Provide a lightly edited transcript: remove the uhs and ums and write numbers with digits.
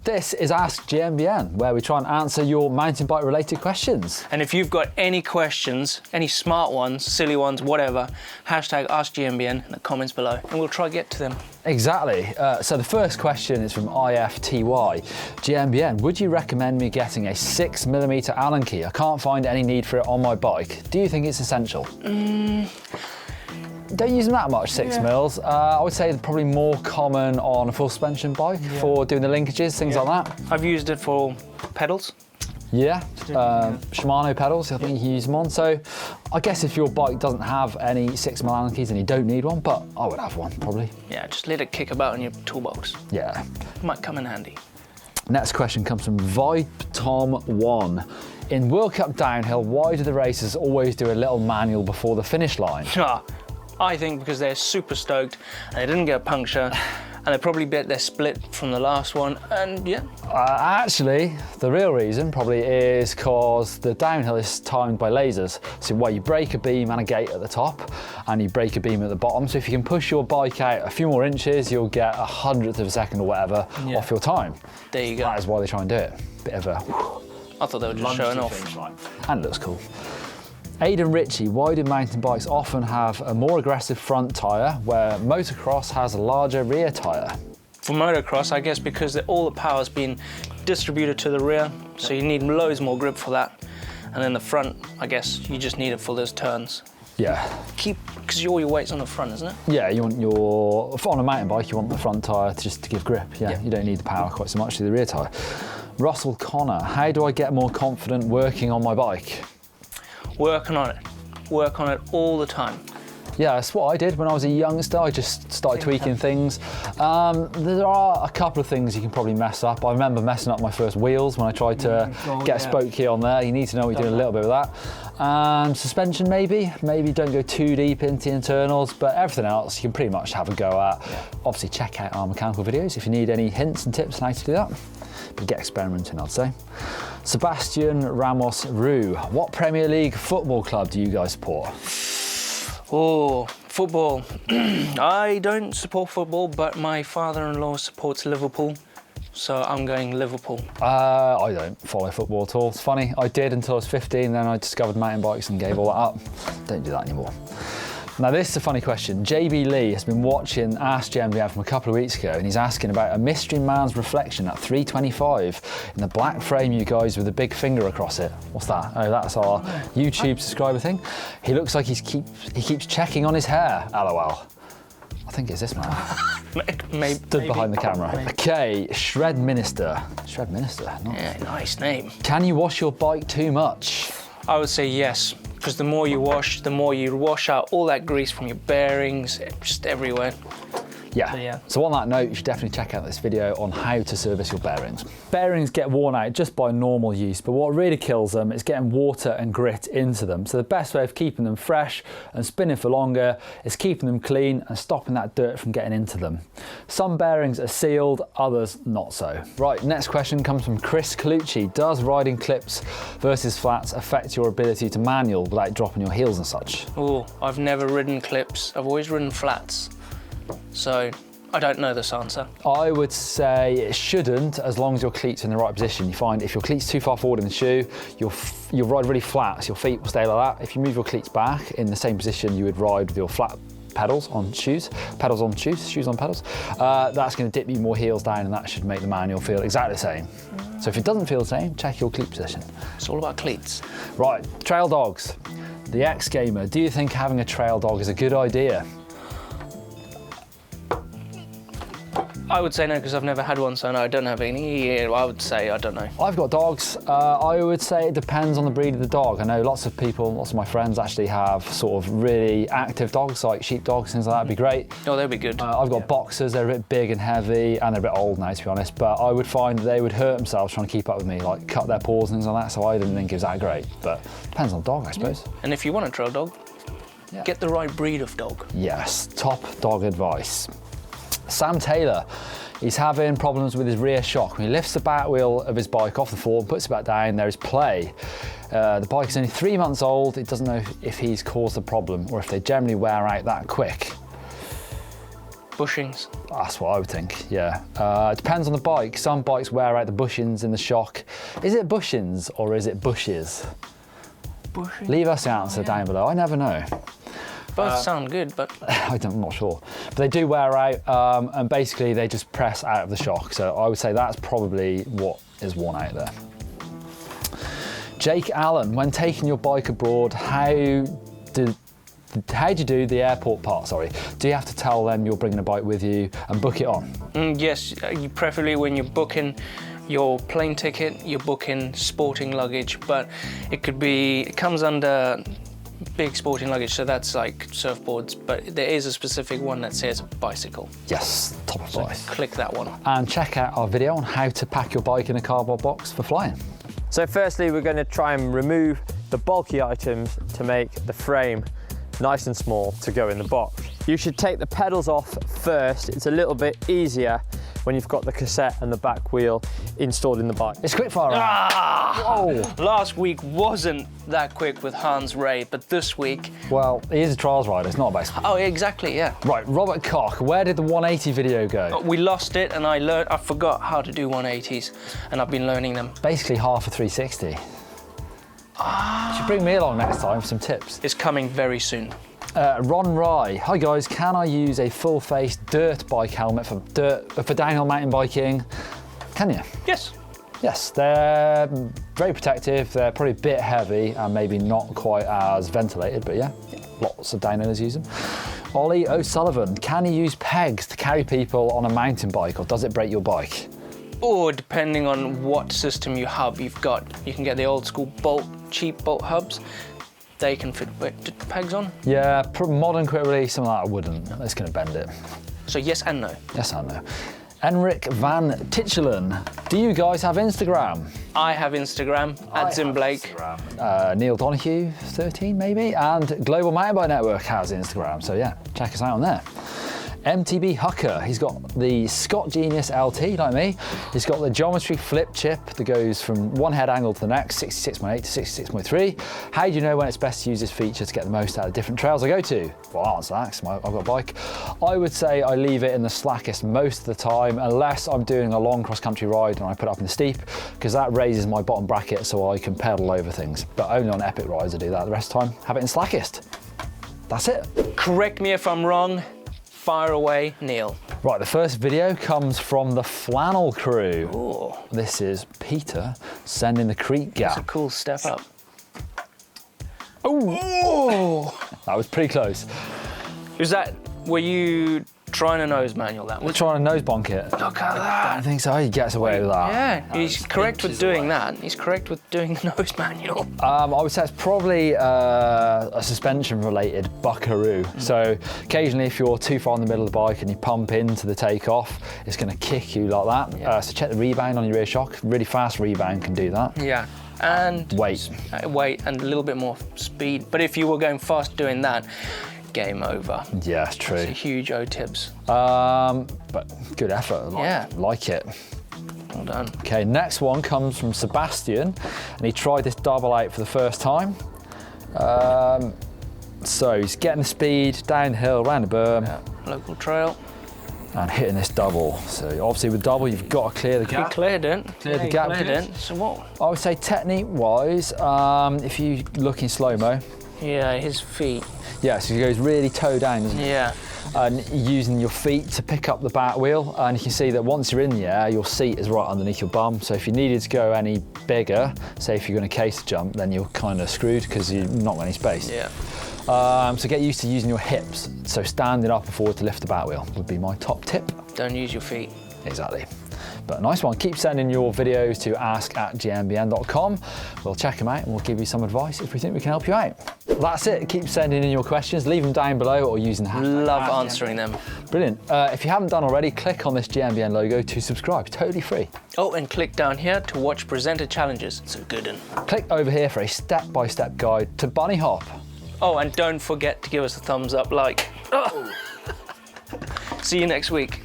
This is Ask GMBN, where we try and answer your mountain bike related questions. And if you've got any questions, any smart ones, silly ones, whatever, hashtag Ask GMBN in the comments below and we'll try to get to them. Exactly. So the first question is from IFTY. GMBN, would you recommend me getting a 6mm Allen key? I can't find any need for it on my bike. Do you think it's essential? Don't use them that much, 6mm. I would say probably more common on a full suspension bike for doing the linkages, things like that. I've used it for pedals. Yeah, Shimano pedals, I think you can use them on. So I guess if your bike doesn't have any 6mm Allen keys, then you don't need one, but I would have one probably. Yeah, just let it kick about in your toolbox. Yeah. Might come in handy. Next question comes from Vibe Tom 1. In World Cup downhill, why do the racers always do a little manual before the finish line? I think because they're super stoked and they didn't get a puncture and they probably bet they're split from the last one, and yeah. Actually, the real reason probably is because the downhill is timed by lasers. So where you break a beam and a gate at the top and you break a beam at the bottom. So if you can push your bike out a few more inches, you'll get 1/100th of a second or whatever off your time. There you go. That is why they try and do it. Bit of a... I thought they were just showing off. And it looks cool. Aidan Ritchie, why do mountain bikes often have a more aggressive front tyre where motocross has a larger rear tyre? For motocross, I guess because all the power's been distributed to the rear, so you need loads more grip for that. And then the front, I guess you just need it for those turns. Yeah. Because all your weight's on the front, isn't it? Yeah, you want on a mountain bike, you want the front tyre just to give grip. Yeah, you don't need the power quite so much to the rear tyre. Russell Connor, how do I get more confident working on my bike? Working on it. Work on it all the time. Yeah, that's what I did when I was a youngster. I just started tweaking things. There are a couple of things you can probably mess up. I remember messing up my first wheels when I tried to get a spoke key on there. You need to know what you're doing a little bit of that. And suspension maybe don't go too deep into the internals, but everything else you can pretty much have a go at. Obviously check out our mechanical videos if you need any hints and tips on how to do that. But get experimenting, I'd say. Sebastian Ramos Rue, what Premier League football club do you guys support? Oh, football. I don't support football, but my father-in-law supports Liverpool, so I'm going Liverpool. I don't follow football at all. It's funny, I did until I was 15, then I discovered mountain bikes and gave all that up. Don't do that anymore. Now this is a funny question. JB Lee has been watching Ask GMBN from a couple of weeks ago and he's asking about a mystery man's reflection at 325 in the black frame, you guys, with a big finger across it. What's that? Oh, that's our YouTube subscriber thing. He looks like he keeps checking on his hair, LOL. I think it's this man. Maybe. Stood behind the camera. Maybe. Okay, Shred Minister. Shred Minister, nice. Yeah, nice name. Can you wash your bike too much? I would say yes, because the more you wash out all that grease from your bearings, just everywhere. Yeah. So on that note, you should definitely check out this video on how to service your bearings. Bearings get worn out just by normal use, but what really kills them is getting water and grit into them. So the best way of keeping them fresh and spinning for longer is keeping them clean and stopping that dirt from getting into them. Some bearings are sealed, others not so. Right, next question comes from Chris Colucci. Does riding clips versus flats affect your ability to manual without dropping your heels and such? Oh, I've never ridden clips. I've always ridden flats. So I don't know this answer. I would say it shouldn't, as long as your cleats are in the right position. You find if your cleats too far forward in the shoe, you'll ride really flat, so your feet will stay like that. If you move your cleats back in the same position you would ride with your flat pedals on shoes, shoes on pedals, that's going to dip you more heels down and that should make the manual feel exactly the same. So if it doesn't feel the same, check your cleat position. It's all about cleats. Right, trail dogs. The ex-gamer, do you think having a trail dog is a good idea? I would say no, because I've never had one, so no, I don't have any. I would say I don't know. I've got dogs. I would say it depends on the breed of the dog. I know lots of my friends actually have sort of really active dogs, like sheep dogs, things like that. Would be great. Oh, they'd be good. I've got boxers. They're a bit big and heavy, and they're a bit old now, to be honest. But I would find they would hurt themselves trying to keep up with me, like cut their paws and things like that. So I didn't think it was that great. But depends on the dog, I suppose. Yeah. And if you want a trail dog, get the right breed of dog. Yes, top dog advice. Sam Taylor, he's having problems with his rear shock. When he lifts the back wheel of his bike off the floor and puts it back down, there is play. The bike is only 3 months old. It doesn't know if he's caused the problem or if they generally wear out that quick. Bushings. That's what I would think, yeah. It depends on the bike. Some bikes wear out the bushings in the shock. Is it bushings or is it bushes? Bushings? Leave us the answer down below. I never know. Both sound good, but I'm not sure. But they do wear out, and basically they just press out of the shock. So I would say that's probably what is worn out there. Jake Allen, when taking your bike abroad, how do you do the airport part, sorry? Do you have to tell them you're bringing a bike with you and book it on? Yes, preferably when you're booking your plane ticket, you're booking sporting luggage, but it comes under big sporting luggage, so that's like surfboards, but there is a specific one that says bicycle. Yes, top of bike. Click that one. And check out our video on how to pack your bike in a cardboard box for flying. So firstly, we're going to try and remove the bulky items to make the frame nice and small to go in the box. You should take the pedals off first. It's a little bit easier when you've got the cassette and the back wheel installed in the bike. It's quick fire. Whoa! Last week wasn't that quick with Hans Ray, but this week... Well, he is a trials rider, it's not a bicycle. Oh, exactly, yeah. Right, Robert Koch, where did the 180 video go? We lost it and I forgot how to do 180s and I've been learning them. Basically half a 360. You should bring me along next time for some tips. It's coming very soon. Ron Rye, hi guys, can I use a full face dirt bike helmet for downhill mountain biking? Can you? Yes. Yes, they're very protective, they're probably a bit heavy and maybe not quite as ventilated, but yeah, lots of downhillers use them. Ollie O'Sullivan, can you use pegs to carry people on a mountain bike or does it break your bike? Or depending on what system you've got. You can get the old school cheap bolt hubs. They can fit pegs on. Yeah, modern quick release, something like that I wouldn't. It's going to bend it. So yes and no. Yes and no. Enric van Tichelen, do you guys have Instagram? I have Instagram, @ZimBlake. Neil Donahue, 13 maybe, and Global Mountain Bike Network has Instagram, so yeah, check us out on there. MTB Hacker, he's got the Scott Genius LT, like me. He's got the geometry flip chip that goes from one head angle to the next, 66.8 to 66.3. How do you know when it's best to use this feature to get the most out of different trails I go to? Well, I'll answer that, 'cause I've got a bike. I would say I leave it in the slackest most of the time, unless I'm doing a long cross-country ride and I put it up in the steep, because that raises my bottom bracket so I can pedal over things. But only on epic rides I do that. The rest of the time, have it in slackest. That's it. Correct me if I'm wrong. Fire away, Neil. Right, the first video comes from the Flannel crew. Ooh. This is Peter sending the creek gap. That's a cool step up. Oh! That was pretty close. Were you trying a nose manual that We're one? trying to nose bonk it. Look at I that. don't think so. He gets away with that. Yeah, he's correct with doing that. He's correct with doing the nose manual. I would say it's probably a suspension-related buckaroo. So occasionally, if you're too far in the middle of the bike and you pump into the takeoff, it's going to kick you like that. Yeah. So check the rebound on your rear shock. Really fast rebound can do that. Yeah, and Weight. Weight and a little bit more speed. But if you were going fast doing that, game over. Yeah, it's true. It's a huge O-tips. But good effort. Like it. Well done. Okay, next one comes from Sebastian, and he tried this double out for the first time. So he's getting the speed downhill around the berm. Yeah. Local trail. And hitting this double. So obviously with double, you've got to clear the gap. He cleared it. Cleared the gap. Cleared it. So what? I would say technique-wise, if you look in slow-mo. Yeah, his feet. Yeah, so he goes really toe down, doesn't he? Yeah. And using your feet to pick up the back wheel, and you can see that once you're in the air, your seat is right underneath your bum. So if you needed to go any bigger, say if you're going to case jump, then you're kind of screwed because you've not got any space. Yeah. So get used to using your hips. So standing up and forward to lift the back wheel would be my top tip. Don't use your feet. Exactly. But nice one. Keep sending your videos to ask@gmbn.com. We'll check them out and we'll give you some advice if we think we can help you out. Well, that's it. Keep sending in your questions. Leave them down below or using the hashtag. Love answering them. Brilliant. If you haven't done already, click on this GMBN logo to subscribe. Totally free. Oh, and click down here to watch presenter challenges. It's a good one. Click over here for a step-by-step guide to bunny hop. Oh, and don't forget to give us a thumbs up like. Oh. See you next week.